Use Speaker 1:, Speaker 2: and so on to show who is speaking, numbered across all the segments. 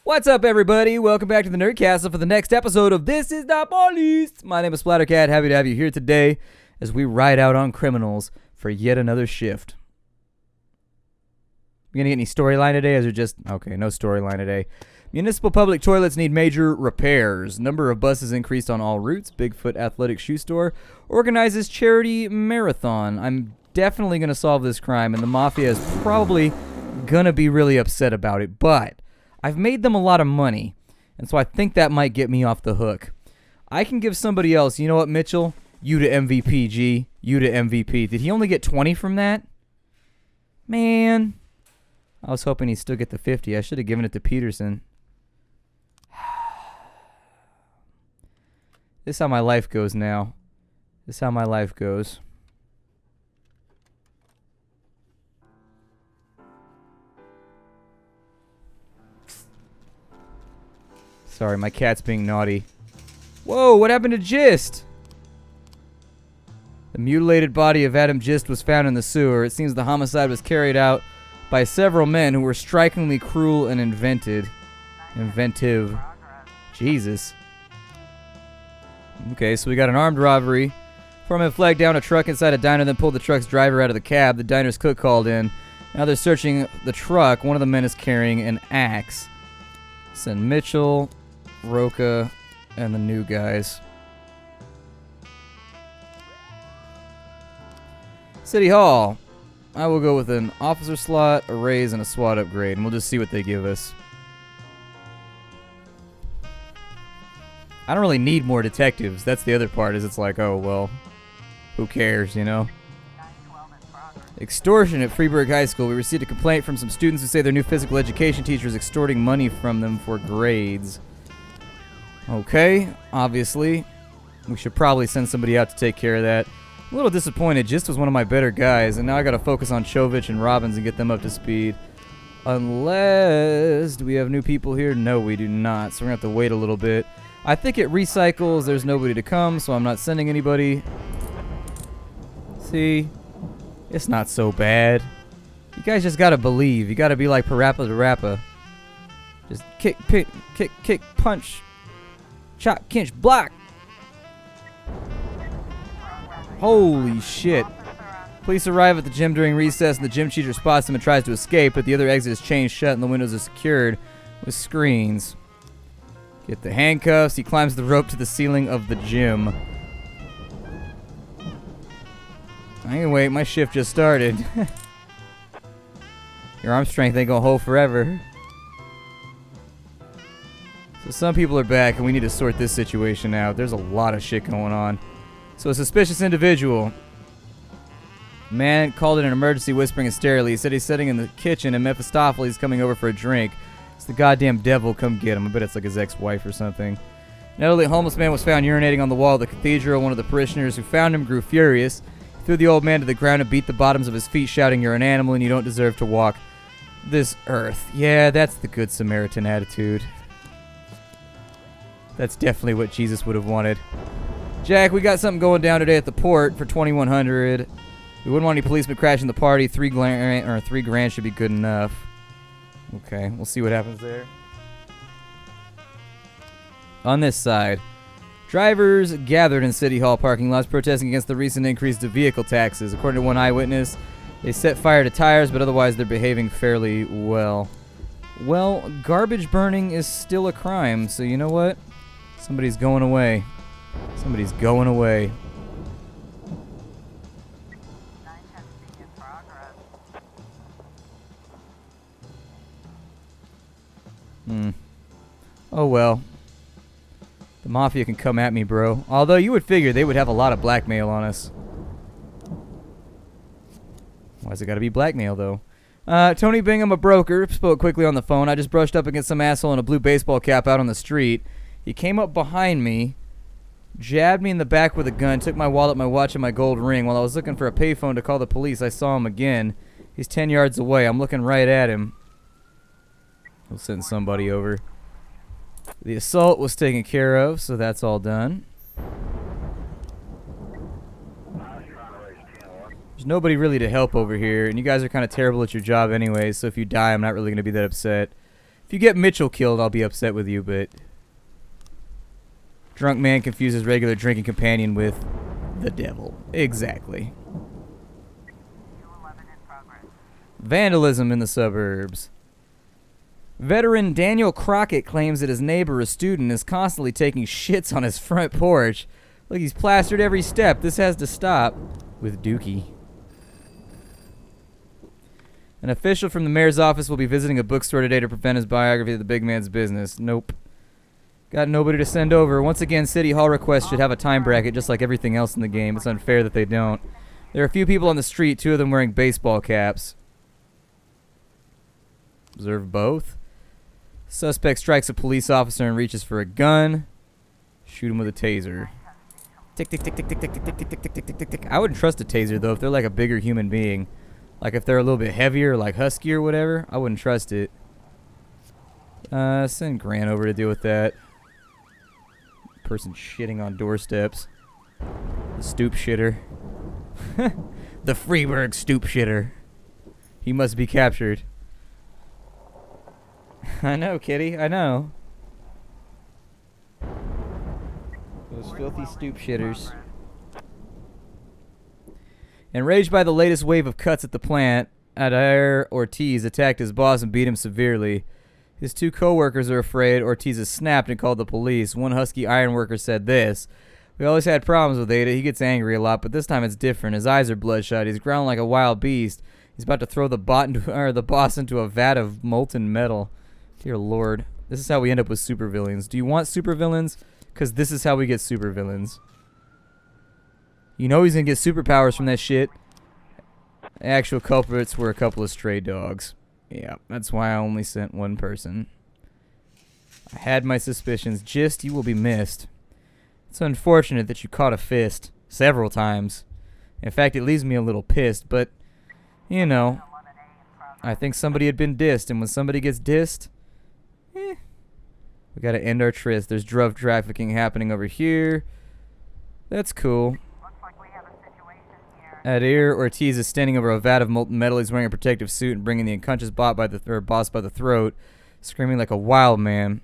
Speaker 1: What's up, everybody? Welcome back to the Nerdcastle for the next episode of This Is Not Police. My name is Splattercat. Happy to have you here today as we ride out on criminals for yet another shift. You gonna get any storyline today? Or just okay? No storyline today. Municipal public toilets need major repairs. Number of buses increased on all routes. Bigfoot Athletic Shoe Store organizes charity marathon. I'm definitely gonna solve this crime, and the mafia is probably gonna be really upset about it, but I've made them a lot of money, and so I think that might get me off the hook. I can give somebody else, you know what, Mitchell? You to MVP, G. You to MVP. Did he only get 20 from that? Man. I was hoping he'd still get the 50. I should have given it to Peterson. This is how my life goes now. This is how my life goes. Sorry, my cat's being naughty. Whoa, what happened to Gist? The mutilated body of Adam Gist was found in the sewer. It seems the homicide was carried out by several men who were strikingly cruel and inventive. Jesus. Okay, so we got an armed robbery. Foreman flagged down a truck inside a diner, then pulled the truck's driver out of the cab. The diner's cook called in. Now they're searching the truck. One of the men is carrying an axe. Send Mitchell, Roca, and the new guys. City Hall. I will go with an officer slot, a raise, and a SWAT upgrade, and we'll just see what they give us. I don't really need more detectives. That's the other part, is it's like, oh, well, who cares, you know? Extortion at Freeburg High School. We received a complaint from some students who say their new physical education teacher is extorting money from them for grades. Okay, obviously. We should probably send somebody out to take care of that. I'm a little disappointed. Gist was one of my better guys, and now I gotta focus on Chovich and Robbins and get them up to speed. Unless... do we have new people here? No, we do not, so we're gonna have to wait a little bit. I think it recycles. There's nobody to come, so I'm not sending anybody. See? It's not so bad. You guys just gotta believe. You gotta be like Parappa the Rappa. Just kick, punch, chop, kinch, block. Holy shit. Police arrive at the gym during recess, and the gym teacher spots him and tries to escape, but the other exit is chained shut and the windows are secured with screens. Get the handcuffs. He climbs the rope to the ceiling of the gym. I can wait. My shift just started. Your arm strength ain't gonna hold forever. So some people are back, and we need to sort this situation out. There's a lot of shit going on. So a suspicious individual. Man called it an emergency, whispering hysterically. He said he's sitting in the kitchen, and Mephistopheles is coming over for a drink. It's the goddamn devil. Come get him. I bet it's like his ex-wife or something. An elderly homeless man was found urinating on the wall of the cathedral. One of the parishioners who found him grew furious. He threw the old man to the ground and beat the bottoms of his feet, shouting, "You're an animal and you don't deserve to walk this earth." Yeah, that's the Good Samaritan attitude. That's definitely what Jesus would have wanted. Jack, we got something going down today at the port for 2,100. We wouldn't want any policemen crashing the party. $3,000 should be good enough. Okay, we'll see what happens there. On this side, drivers gathered in City Hall parking lots protesting against the recent increase to vehicle taxes. According to one eyewitness, they set fire to tires, but otherwise they're behaving fairly well. Well, garbage burning is still a crime, so you know what? Somebody's going away. Somebody's going away. Oh well. The mafia can come at me, bro. Although you would figure they would have a lot of blackmail on us. Why's it gotta be blackmail, though? Tony Bingham, a broker, spoke quickly on the phone. I just brushed up against some asshole in a blue baseball cap out on the street. He came up behind me, jabbed me in the back with a gun, took my wallet, my watch, and my gold ring. While I was looking for a payphone to call the police, I saw him again. He's 10 yards away. I'm looking right at him. We'll send somebody over. The assault was taken care of, so that's all done. There's nobody really to help over here, and you guys are kind of terrible at your job anyway, so if you die, I'm not really going to be that upset. If you get Mitchell killed, I'll be upset with you, but... Drunk man confuses regular drinking companion with the devil. Exactly. Vandalism in the suburbs. Veteran Daniel Crockett claims that his neighbor, a student, is constantly taking shits on his front porch. Look, he's plastered every step. This has to stop. With Dookie. An official from the mayor's office will be visiting a bookstore today to prevent his biography of the big man's business. Nope. Got nobody to send over. Once again, City Hall requests should have a time bracket just like everything else in the game. It's unfair that they don't. There are a few people on the street, 2 of them wearing baseball caps. Observe both. Suspect strikes a police officer and reaches for a gun. Shoot him with a taser. Tick, tick, tick, tick, tick, tick, tick, tick, tick, tick, tick, tick, tick. I wouldn't trust a taser, though, if they're like a bigger human being. Like if they're a little bit heavier, like husky or whatever, I wouldn't trust it. Send Grant over to deal with that. Person shitting on doorsteps. The stoop shitter. The Freeburg stoop shitter. He must be captured. I know, kitty. I know. Those filthy stoop shitters. Enraged by the latest wave of cuts at the plant, Adair Ortiz attacked his boss and beat him severely. His 2 co-workers are afraid. Ortiz has snapped and called the police. One husky ironworker said this. We always had problems with Ada. He gets angry a lot, but this time it's different. His eyes are bloodshot. He's growling like a wild beast. He's about to throw the boss into a vat of molten metal. Dear Lord. This is how we end up with supervillains. Do you want supervillains? Because this is how we get supervillains. You know he's going to get superpowers from that shit. The actual culprits were a couple of stray dogs. Yeah, that's why I only sent 1 person. I had my suspicions. Gist, you will be missed. It's unfortunate that you caught a fist several times. In fact, it leaves me a little pissed, but, you know, I think somebody had been dissed, and when somebody gets dissed, we gotta end our tryst. There's drug trafficking happening over here. That's cool. Adair Ortiz is standing over a vat of molten metal. He's wearing a protective suit and bringing the unconscious boss by the throat, screaming like a wild man.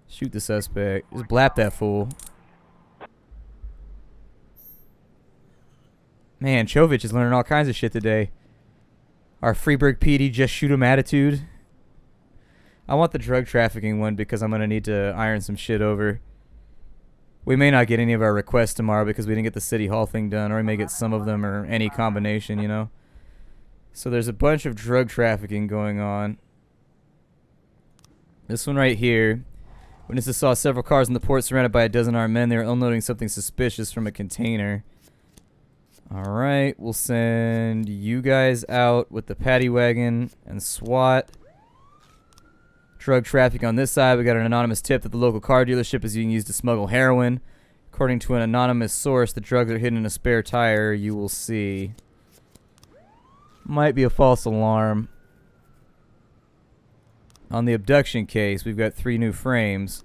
Speaker 1: Shoot the suspect. Just blap that fool. Man, Chovich is learning all kinds of shit today. Our Freeburg PD just shoot him attitude. I want the drug trafficking one because I'm going to need to iron some shit over. We may not get any of our requests tomorrow because we didn't get the City Hall thing done, or we may get some of them, or any combination, you know. So there's a bunch of drug trafficking going on. This one right here. Witnesses saw several cars in the port surrounded by a dozen armed men. They were unloading something suspicious from a container. Alright, we'll send you guys out with the paddy wagon and SWAT. Drug traffic on this side. We got an anonymous tip that the local car dealership is being used to smuggle heroin. According to an anonymous source, the drugs are hidden in a spare tire. You will see. Might be a false alarm. On the abduction case, we've got 3 new frames.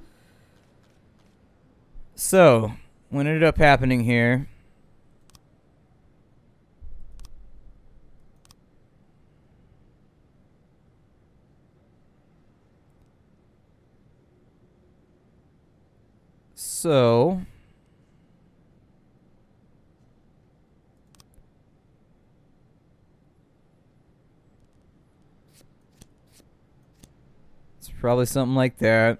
Speaker 1: So, what ended up happening here... So, it's probably something like that.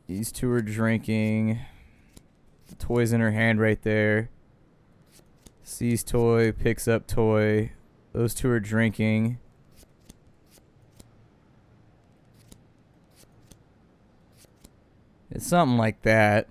Speaker 1: These 2 are drinking. The toy's in her hand right there. Sees toy, picks up toy. Those 2 are drinking. It's something like that.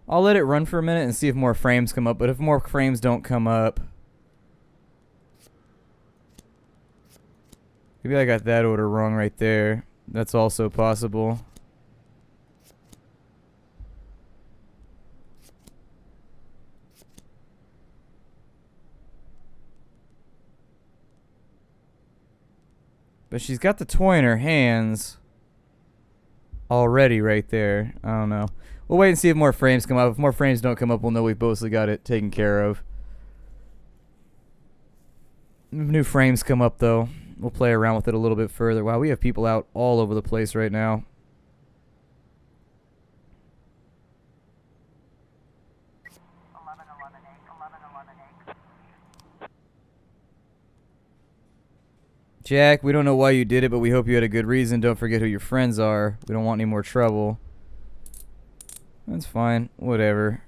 Speaker 1: I'll let it run for a minute and see if more frames come up. But if more frames don't come up, maybe I got that order wrong right there. That's also possible. But she's got the toy in her hands already right there. I don't know. We'll wait and see if more frames come up. If more frames don't come up, we'll know we've mostly got it taken care of. If new frames come up, though, we'll play around with it a little bit further. Wow, we have people out all over the place right now. Jack, we don't know why you did it, but we hope you had a good reason. Don't forget who your friends are. We don't want any more trouble. That's fine. Whatever.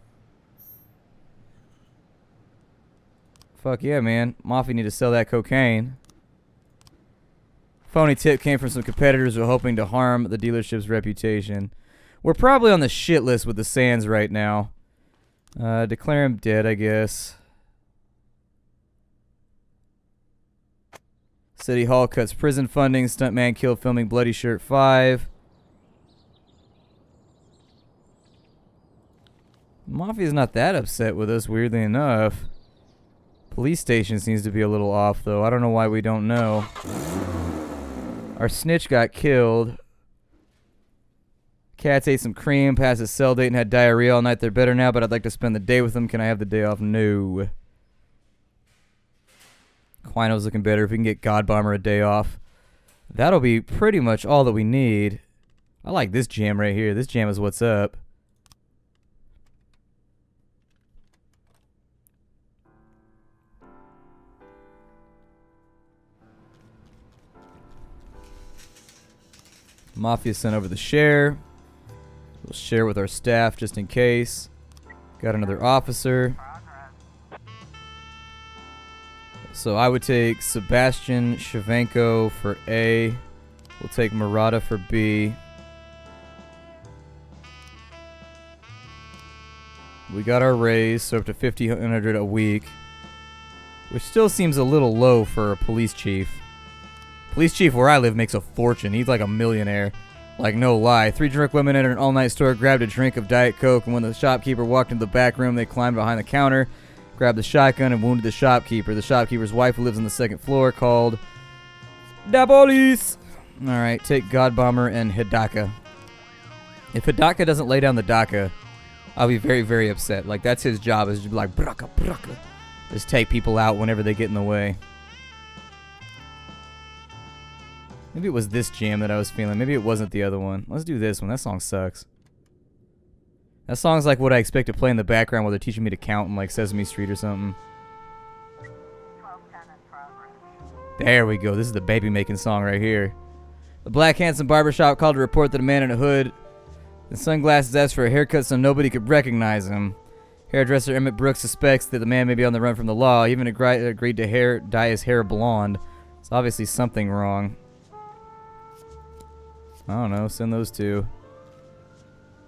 Speaker 1: Fuck yeah, man. Mafia need to sell that cocaine. Phony tip came from some competitors who are hoping to harm the dealership's reputation. We're probably on the shit list with the Sands right now. Declare him dead, I guess. City Hall cuts prison funding. Stuntman killed filming Bloody Shirt 5. Mafia's not that upset with us, weirdly enough. Police station seems to be a little off, though. I don't know why we don't know. Our snitch got killed. Cats ate some cream, passed his cell date, and had diarrhea all night. They're better now, but I'd like to spend the day with them. Can I have the day off? No. Quino's looking better. If we can get God Bomber a day off, that'll be pretty much all that we need. I like this jam right here. This jam is what's up. Mafia sent over the share. We'll share with our staff just in case. Got another officer. So I would take Sebastian Shavenko for A. We'll take Murata for B. We got our raise, so up to $1,500 a week, which still seems a little low for a police chief. Police chief where I live makes a fortune. He's like a millionaire. Like, no lie. 3 drunk women entered an all-night store, grabbed a drink of Diet Coke, and when the shopkeeper walked into the back room, they climbed behind the counter, grabbed the shotgun, and wounded the shopkeeper. The shopkeeper's wife, who lives on the 2nd floor, called the police. Alright, take God Bomber and Hidaka. If Hidaka doesn't lay down the DACA, I'll be very, very upset. Like, that's his job, is to be like, braka, braka. Just take people out whenever they get in the way. Maybe it was this jam that I was feeling. Maybe it wasn't the other one. Let's do this one. That song sucks. That song's like what I expect to play in the background while they're teaching me to count in like Sesame Street or something. There we go. This is the baby making song right here. The Black Handsome Barbershop called to report that a man in a hood and sunglasses asked for a haircut so nobody could recognize him. Hairdresser Emmett Brooks suspects that the man may be on the run from the law. He even agreed to dye his hair blonde. It's obviously something wrong. I don't know. Send those two.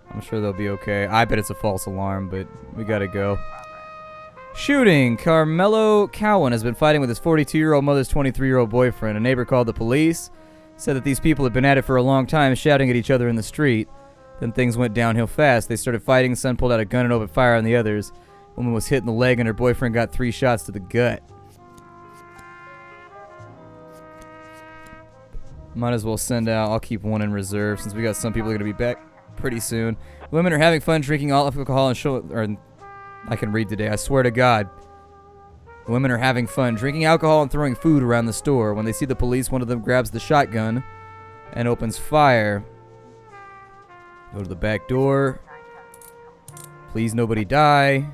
Speaker 1: I'm sure they'll be okay. I bet it's a false alarm, but we gotta go. Shooting. Carmelo Cowan has been fighting with his 42-year-old mother's 23-year-old boyfriend. A neighbor called the police, said that these people had been at it for a long time, shouting at each other in the street. Then things went downhill fast. They started fighting. Son pulled out a gun and opened fire on the others. Woman was hit in the leg and her boyfriend got 3 shots to the gut. Might as well send out. I'll keep one in reserve since we got some people are going to be back pretty soon. Women are having fun drinking alcohol and I can read today. I swear to God. Women are having fun drinking alcohol and throwing food around the store. When they see the police, one of them grabs the shotgun and opens fire. Go to the back door. Please nobody die.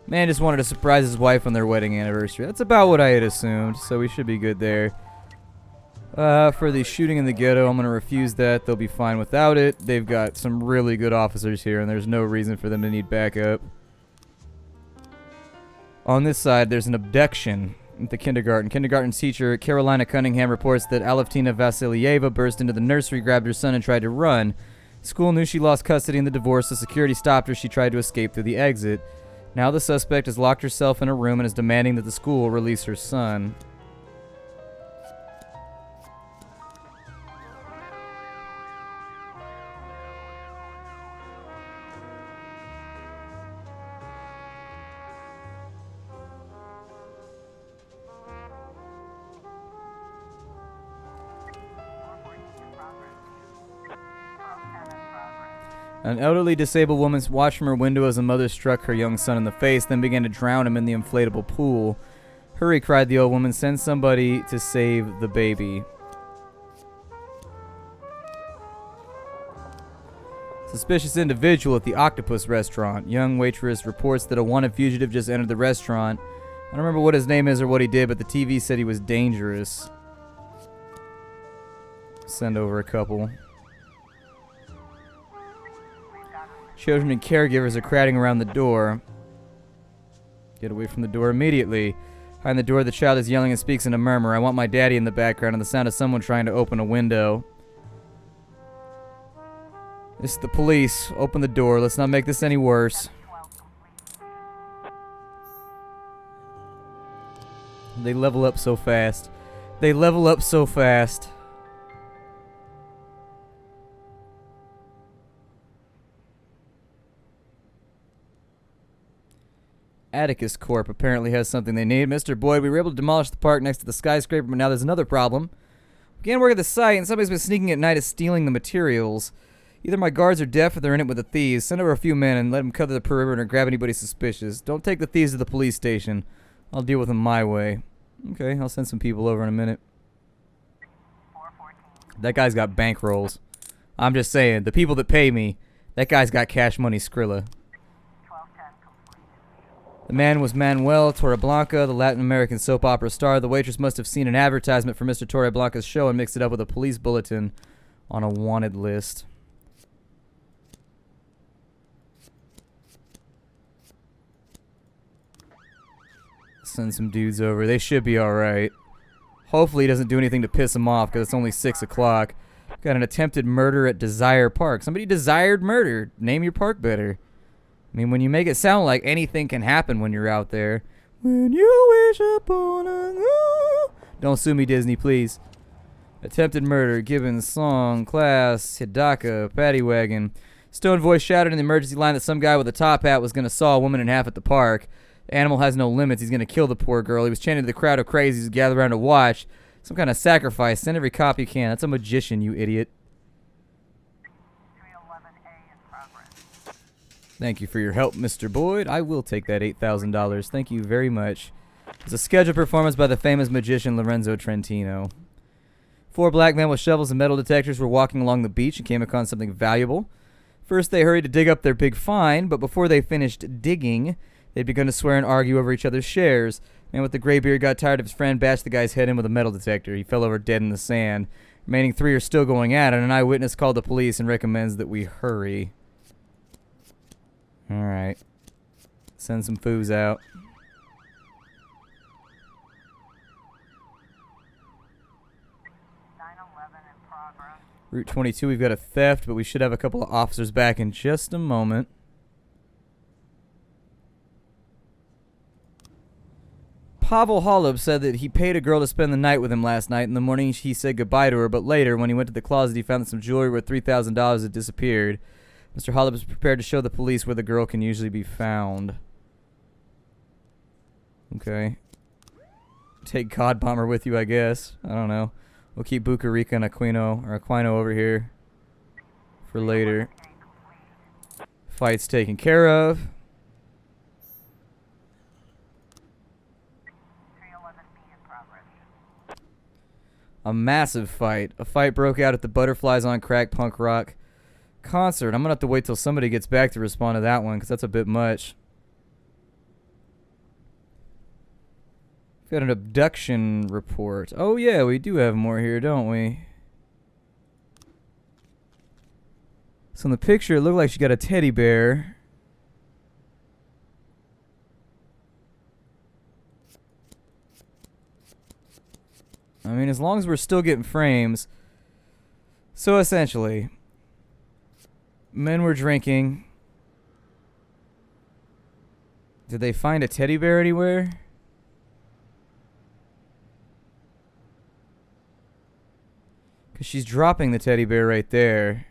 Speaker 1: Man just wanted to surprise his wife on their wedding anniversary. That's about what I had assumed, so we should be good there. For the shooting in the ghetto, I'm going to refuse that. They'll be fine without it. They've got some really good officers here, and there's no reason for them to need backup. On this side, there's an abduction at the kindergarten. Kindergarten teacher Carolina Cunningham reports that Aleftina Vasilieva burst into the nursery, grabbed her son, and tried to run. School knew she lost custody in the divorce, so security stopped her. She tried to escape through the exit. Now the suspect has locked herself in a room and is demanding that the school release her son. An elderly disabled woman watched from her window as a mother struck her young son in the face, then began to drown him in the inflatable pool. "Hurry," cried the old woman. "Send somebody to save the baby." Suspicious individual at the Octopus restaurant. Young waitress reports that a wanted fugitive just entered the restaurant. I don't remember what his name is or what he did, but the TV said he was dangerous. Send over a couple. Children and caregivers are crowding around the door. Get away from the door immediately. Behind the door, the child is yelling and speaks in a murmur. "I want my daddy" in the background, and the sound of someone trying to open a window. This is the police. Open the door. Let's not make this any worse. They level up so fast. They level up so fast. Atticus Corp apparently has something they need. Mr. Boyd, we were able to demolish the park next to the skyscraper, but now there's another problem. We can't work at the site, and somebody's been sneaking at night and stealing the materials. Either my guards are deaf or they're in it with the thieves. Send over a few men and let them cover the perimeter and grab anybody suspicious. Don't take the thieves to the police station. I'll deal with them my way. Okay, I'll send some people over in a minute. That guy's got bankrolls. I'm just saying, the people that pay me, that guy's got cash money Skrilla. The man was Manuel Torreblanca, the Latin American soap opera star. The waitress must have seen an advertisement for Mr. Torreblanca's show and mixed it up with a police bulletin on a wanted list. Send some dudes over. They should be alright. Hopefully he doesn't do anything to piss him off because it's only 6 o'clock. Got an attempted murder at Desire Park. Somebody desired murder. Name your park better. I mean, when you make it sound like anything can happen when you're out there. When you wish upon a... Don't sue me, Disney, please. Attempted murder, Gibbons, Song, Class, Hidaka, Paddy Wagon. Stone voice shouted in the emergency line that some guy with a top hat was going to saw a woman in half at the park. The animal has no limits. He's going to kill the poor girl. He was chanting to the crowd of crazies who gathered around to watch. Some kind of sacrifice. Send every cop you can. That's a magician, you idiot. Thank you for your help, Mr. Boyd. I will take that $8,000. Thank you very much. It's a scheduled performance by the famous magician Lorenzo Trentino. 4 black men with shovels and metal detectors were walking along the beach and came upon something valuable. First, they hurried to dig up their big find, but before they finished digging, they'd begun to swear and argue over each other's shares. The man with the gray beard got tired of his friend, bashed the guy's head in with a metal detector. He fell over dead in the sand. Remaining 3 are still going at it. An eyewitness called the police and recommends that we hurry. Alright. Send some foos out. Route 22, we've got a theft, but we should have a couple of officers back in just a moment. Pavel Holub said that he paid a girl to spend the night with him last night. In the morning, he said goodbye to her, but later, when he went to the closet, he found that some jewelry worth $3,000 had disappeared. Mr. Holub is prepared to show the police where the girl can usually be found. Okay. Take God Bomber with you, I guess. I don't know. We'll keep Bucarica and Aquino over here for later. Fight's taken care of. A massive fight. A fight broke out at the Butterflies on Crack punk rock concert. I'm gonna have to wait till somebody gets back to respond to that one because that's a bit much. Got an abduction report. Oh yeah, we do have more here, don't we? So in the picture, it looked like she got a teddy bear. I mean, as long as we're still getting frames. So essentially, men were drinking. Did they find a teddy bear anywhere? Because she's dropping the teddy bear right there.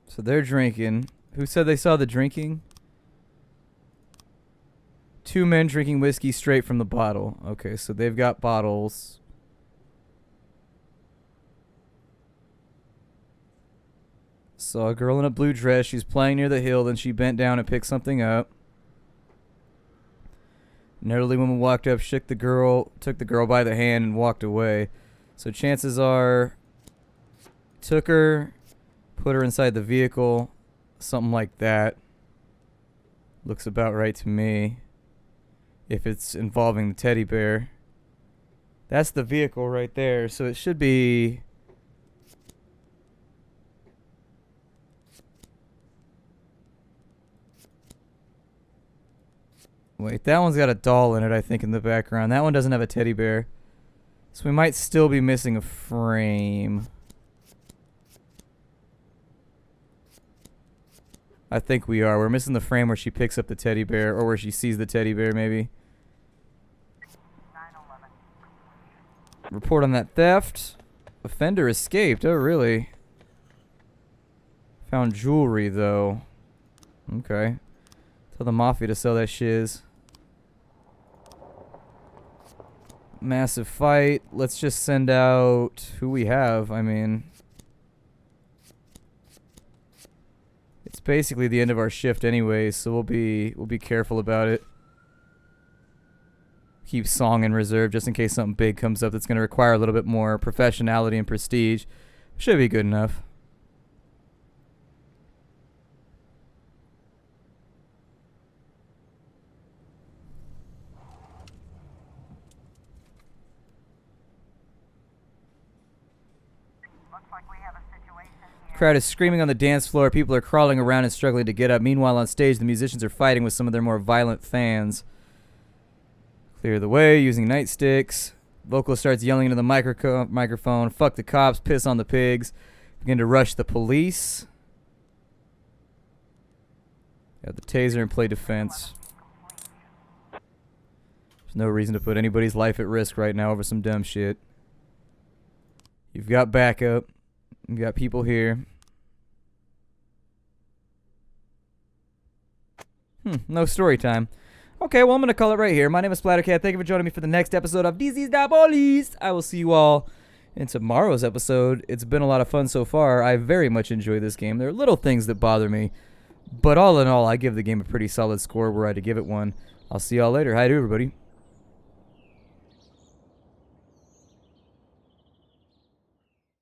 Speaker 1: So they're drinking. Who said they saw the drinking? 2 men drinking whiskey straight from the bottle. Okay, so they've got bottles. Saw a girl in a blue dress. She's playing near the hill. Then she bent down and picked something up. An elderly woman walked up, shook the girl, took the girl by the hand, and walked away. So chances are, took her, put her inside the vehicle, something like that. Looks about right to me. If it's involving the teddy bear. That's the vehicle right there, so it should be... Wait, that one's got a doll in it, I think, in the background. That one doesn't have a teddy bear. So we might still be missing a frame. I think we are. We're missing the frame where she picks up the teddy bear, or where she sees the teddy bear, maybe. Report on that theft. Offender escaped. Oh, really? Found jewelry, though. Okay. Tell the mafia to sell that shiz. Massive fight. Let's just send out who we have. I mean, it's basically the end of our shift anyway, so we'll be careful about it. Keep song in reserve just in case something big comes up that's going to require a little bit more professionality and prestige. Should be good enough. Crowd is screaming on the dance floor. People are crawling around and struggling to get up. Meanwhile, on stage, the musicians are fighting with some of their more violent fans. Clear the way using nightsticks. Vocalist starts yelling into the microphone. Fuck the cops. Piss on the pigs. Begin to rush the police. Got the taser and play defense. There's no reason to put anybody's life at risk right now over some dumb shit. You've got backup. You got people here. No story time. Okay, well, I'm going to call it right here. My name is Splattercat. Thank you for joining me for the next episode of DC's Diabolis. I will see you all in tomorrow's episode. It's been a lot of fun so far. I very much enjoy this game. There are little things that bother me, but all in all, I give the game a pretty solid score were I to give it one. I'll see y'all later. Hi to everybody.